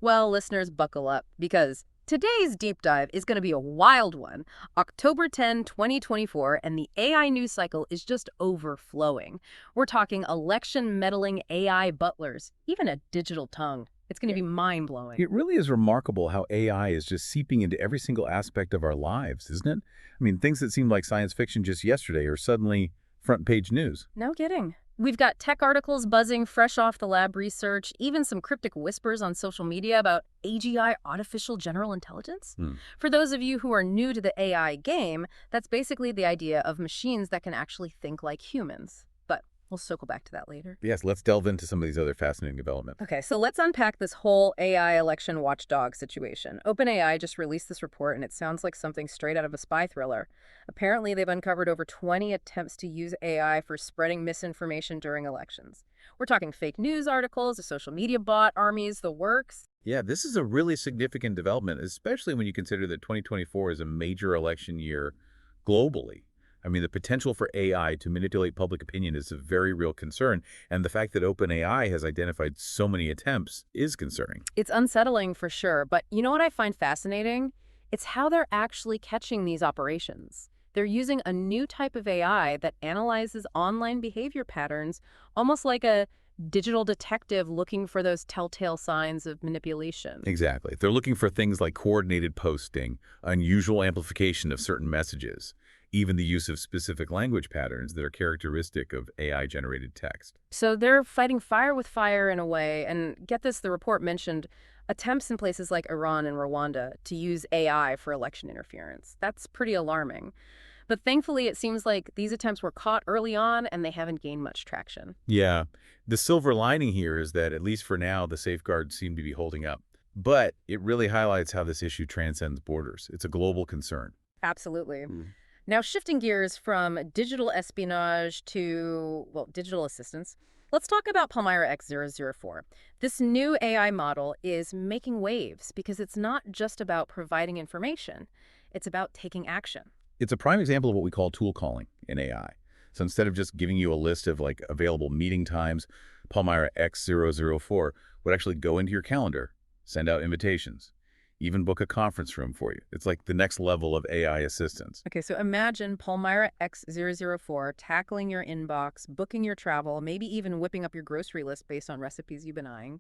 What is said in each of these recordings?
Well, listeners, buckle up because today's deep dive is going to be a wild one. October 10, 2024, and the AI news cycle is just overflowing. We're talking election meddling AI butlers, even a digital tongue. It's going to be mind-blowing. It really is remarkable how AI is just seeping into every single aspect of our lives, isn't it? I mean, things that seemed like science fiction just yesterday are suddenly front page news. No kidding. We've got tech articles buzzing fresh off the lab research, even some cryptic whispers on social media about AGI, artificial general intelligence. Hmm. For those of you who are new to the AI game, that's basically the idea of machines that can actually think like humans. But we'll circle back to that later. Yes, let's delve into some of these other fascinating developments. Okay, so let's unpack this whole AI election watchdog situation. OpenAI just released this report, and it sounds like something straight out of a spy thriller. Apparently, they've uncovered over 20 attempts to use AI for spreading misinformation during elections. We're talking fake news articles, a social media bot, armies, the works. Yeah, this is a really significant development, especially when you consider that 2024 is a major election year globally. I mean, the potential for AI to manipulate public opinion is a very real concern, and the fact that OpenAI has identified so many attempts is concerning. It's unsettling for sure, but you know what I find fascinating? It's how they're actually catching these operations. They're using a new type of AI that analyzes online behavior patterns, almost like a digital detective looking for those telltale signs of manipulation. Exactly. They're looking for things like coordinated posting, unusual amplification of certain messages, even the use of specific language patterns that are characteristic of AI-generated text. So they're fighting fire with fire in a way, and get this, the report mentioned attempts in places like Iran and Rwanda to use AI for election interference. That's pretty alarming. But thankfully, it seems like these attempts were caught early on and they haven't gained much traction. Yeah, the silver lining here is that, at least for now, the safeguards seem to be holding up. But it really highlights how this issue transcends borders. It's a global concern. Absolutely. Now, shifting gears from digital espionage to, well, digital assistance, let's talk about Palmyra X004. This new AI model is making waves because it's not just about providing information, it's about taking action. It's a prime example of what we call tool calling in AI. So instead of just giving you a list of available meeting times, Palmyra X004 would actually go into your calendar, send out invitations, even book a conference room for you. It's like the next level of AI assistance. Okay, so imagine Palmyra X004 tackling your inbox, booking your travel, maybe even whipping up your grocery list based on recipes you've been eyeing.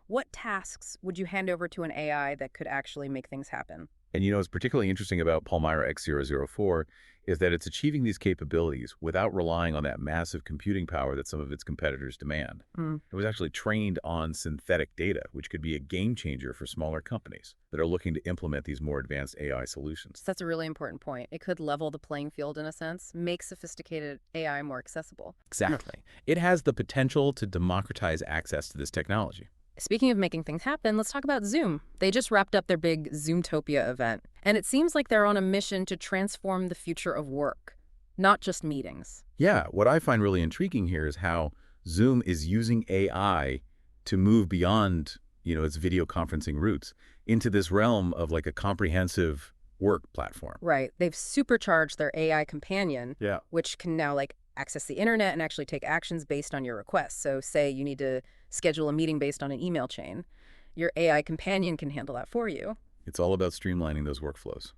What tasks would you hand over to an AI that could actually make things happen? And what's particularly interesting about Palmyra X004 is that it's achieving these capabilities without relying on that massive computing power that some of its competitors demand. Mm. It was actually trained on synthetic data, which could be a game changer for smaller companies that are looking to implement these more advanced AI solutions. So that's a really important point. It could level the playing field in a sense, make sophisticated AI more accessible. Exactly. It has the potential to democratize access to this technology. Speaking of making things happen, let's talk about Zoom. They just wrapped up their big Zoomtopia event, and it seems like they're on a mission to transform the future of work, not just meetings. Yeah, what I find really intriguing here is how Zoom is using AI to move beyond, its video conferencing roots into this realm of a comprehensive work platform. Right. They've supercharged their AI companion, Yeah. which can now access the internet and actually take actions based on your requests. So say you need to schedule a meeting based on an email chain. Your AI companion can handle that for you. It's all about streamlining those workflows,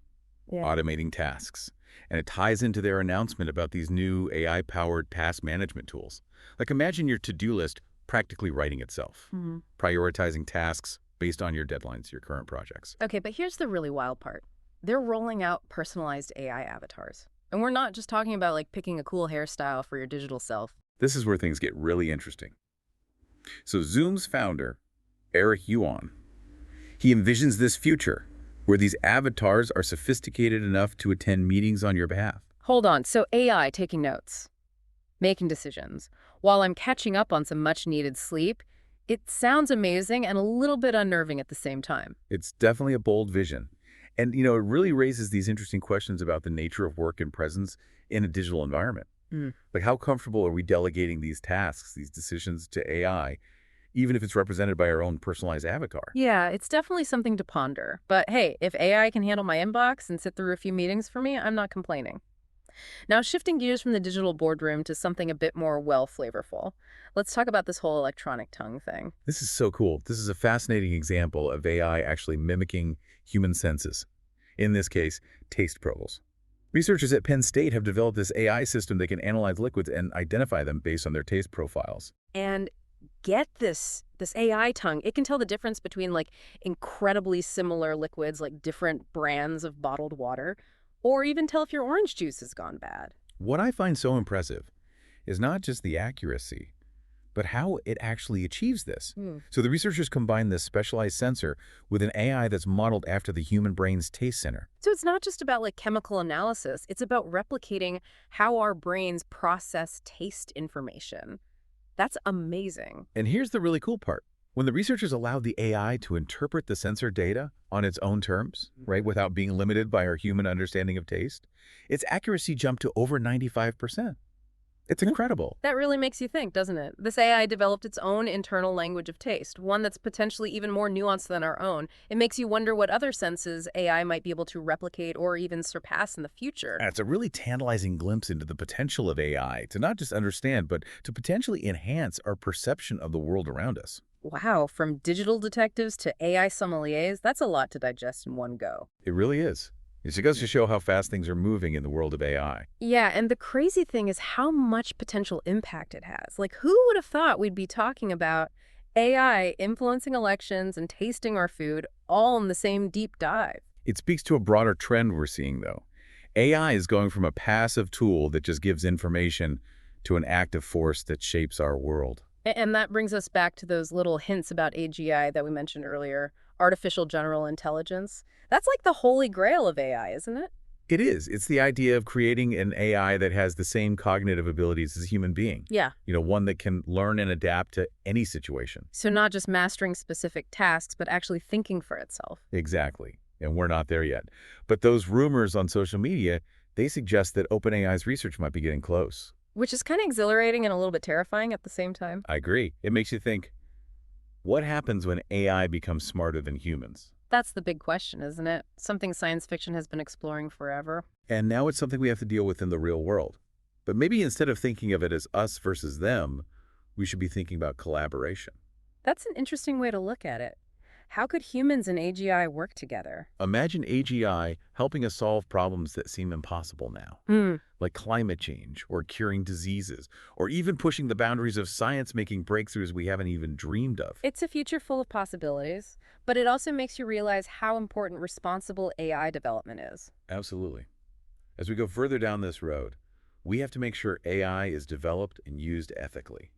Yeah. automating tasks. And it ties into their announcement about these new AI-powered task management tools. Imagine your to-do list practically writing itself, prioritizing tasks based on your deadlines, your current projects. Okay, but here's the really wild part. They're rolling out personalized AI avatars. And we're not just talking about picking a cool hairstyle for your digital self. This is where things get really interesting. So Zoom's founder, Eric Yuan, he envisions this future where these avatars are sophisticated enough to attend meetings on your behalf. Hold on, so AI taking notes, making decisions, while I'm catching up on some much-needed sleep, it sounds amazing and a little bit unnerving at the same time. It's definitely a bold vision. And, it really raises these interesting questions about the nature of work and presence in a digital environment. How comfortable are we delegating these tasks, these decisions to AI, even if it's represented by our own personalized avatar? Yeah, it's definitely something to ponder. But hey, if AI can handle my inbox and sit through a few meetings for me, I'm not complaining. Now, shifting gears from the digital boardroom to something a bit more well-flavorful. Let's talk about this whole electronic tongue thing. This is so cool. This is a fascinating example of AI actually mimicking human senses. In this case, taste profiles. Researchers at Penn State have developed this AI system that can analyze liquids and identify them based on their taste profiles. And get this AI tongue, it can tell the difference between like incredibly similar liquids, like different brands of bottled water, or even tell if your orange juice has gone bad. What I find so impressive is not just the accuracy, but how it actually achieves this. So the researchers combine this specialized sensor with an AI that's modeled after the human brain's taste center. So it's not just about like chemical analysis, it's about replicating how our brains process taste information. That's amazing. And here's the really cool part. When the researchers allowed the AI to interpret the sensor data on its own terms, right, without being limited by our human understanding of taste, its accuracy jumped to over 95%. It's incredible. That really makes you think, doesn't it? This AI developed its own internal language of taste, one that's potentially even more nuanced than our own. It makes you wonder what other senses AI might be able to replicate or even surpass in the future. And it's a really tantalizing glimpse into the potential of AI to not just understand, but to potentially enhance our perception of the world around us. Wow, from digital detectives to AI sommeliers, that's a lot to digest in one go. It really is. It goes to show how fast things are moving in the world of AI. Yeah, and the crazy thing is how much potential impact it has. Like, who would have thought we'd be talking about AI influencing elections and tasting our food all in the same deep dive? It speaks to a broader trend we're seeing, though. AI is going from a passive tool that just gives information to an active force that shapes our world. And that brings us back to those little hints about AGI that we mentioned earlier, artificial general intelligence. That's like the holy grail of AI, isn't it? It is. It's the idea of creating an AI that has the same cognitive abilities as a human being. Yeah. One that can learn and adapt to any situation. So not just mastering specific tasks, but actually thinking for itself. Exactly. And we're not there yet. But those rumors on social media, they suggest that OpenAI's research might be getting close. Which is kind of exhilarating and a little bit terrifying at the same time. I agree. It makes you think, what happens when AI becomes smarter than humans? That's the big question, isn't it? Something science fiction has been exploring forever. And now it's something we have to deal with in the real world. But maybe instead of thinking of it as us versus them, we should be thinking about collaboration. That's an interesting way to look at it. How could humans and AGI work together? Imagine AGI helping us solve problems that seem impossible now, like climate change or curing diseases, or even pushing the boundaries of science, making breakthroughs we haven't even dreamed of. It's a future full of possibilities, but it also makes you realize how important responsible AI development is. Absolutely. As we go further down this road, we have to make sure AI is developed and used ethically.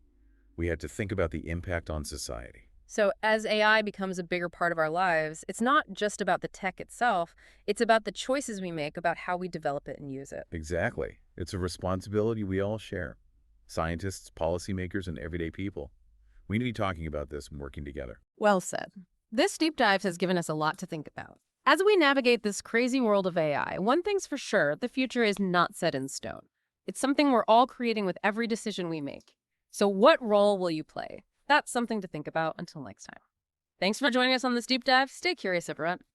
We have to think about the impact on society. So as AI becomes a bigger part of our lives, it's not just about the tech itself, it's about the choices we make about how we develop it and use it. Exactly. It's a responsibility we all share. Scientists, policymakers, and everyday people. We need to be talking about this and working together. Well said. This deep dive has given us a lot to think about. As we navigate this crazy world of AI, one thing's for sure, the future is not set in stone. It's something we're all creating with every decision we make. So what role will you play? That's something to think about until next time. Thanks for joining us on this deep dive. Stay curious, everyone.